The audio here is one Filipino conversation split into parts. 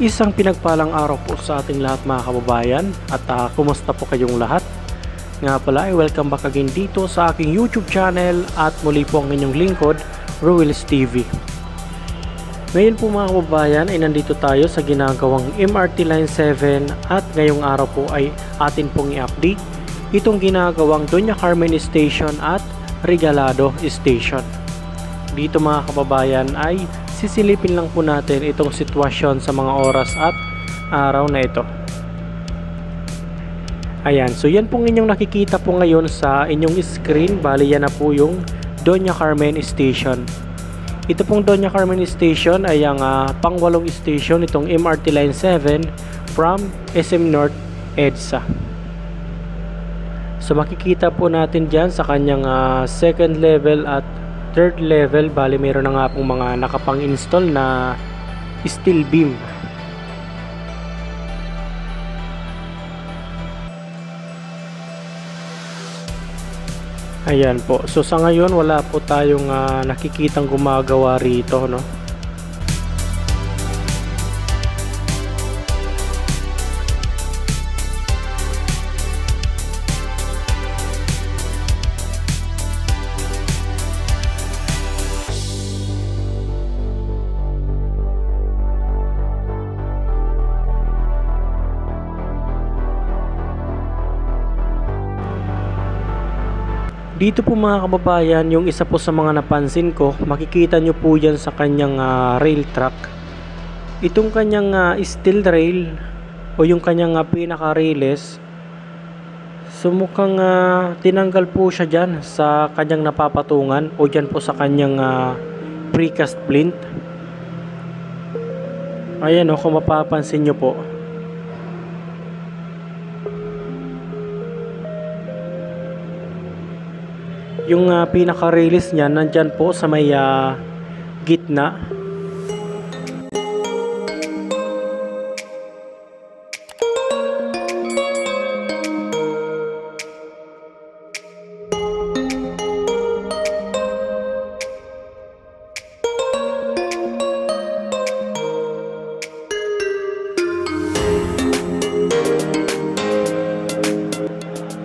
Isang pinagpalang araw po sa ating lahat mga kababayan at kumusta po kayong lahat? Nga pala ay welcome back again dito sa aking YouTube channel at muli po ang inyong lingkod, Ruels TV. Ngayon po mga kababayan ay nandito tayo sa ginagawang MRT Line 7 at ngayong araw po ay atin pong i-update itong ginagawang Doña Carmen Station at Regalado Station. Dito mga kababayan ay sisilipin lang po natin itong sitwasyon sa mga oras at araw na ito. Ayan, so yan pong inyong nakikita po ngayon sa inyong screen. Bali yan na po yung Doña Carmen Station. Ito pong Doña Carmen Station ay ang pang-walong station itong MRT Line 7 from SM North EDSA. So makikita po natin dyan sa kanyang second level at third level, bali mayroon na nga pong mga nakapang-install na steel beam. Ayan po. So sa ngayon wala po tayong nakikitang gumagawa rito, no? Dito po mga kababayan, yung isa po sa mga napansin ko, makikita nyo po yan sa kanyang rail track. Itong kanyang steel rail o yung kanyang pinaka-rails, mukhang tinanggal po siya dyan sa kanyang napapatungan o dyan po sa kanyang precast plinth. Ayan o, kung mapapansin nyo po. Yung pinaka-release niya nandyan po sa may gitna.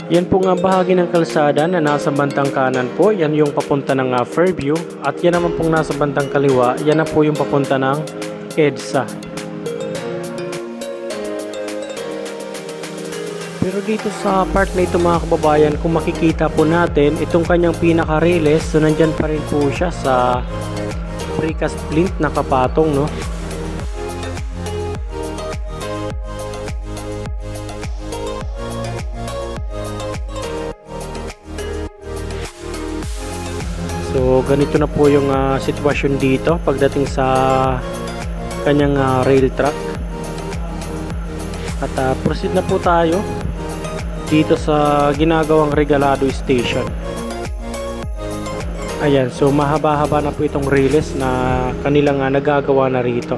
Yan po nga bahagi ng kalsada na nasa bandang kanan po, yan yung papunta ng Fairview, at yan naman pong nasa bandang kaliwa, yan na po yung papunta ng EDSA. Pero dito sa part na ito mga kababayan, kung makikita po natin itong kanyang pinaka-release, so nandyan pa rin po siya sa precast plinth na kapatong, no? So ganito na po yung sitwasyon dito pagdating sa kanyang rail track. At proceed na po tayo dito sa ginagawang Regalado Station. Ayan, so mahaba-haba na po itong rails na kanilang nagagawa na rito.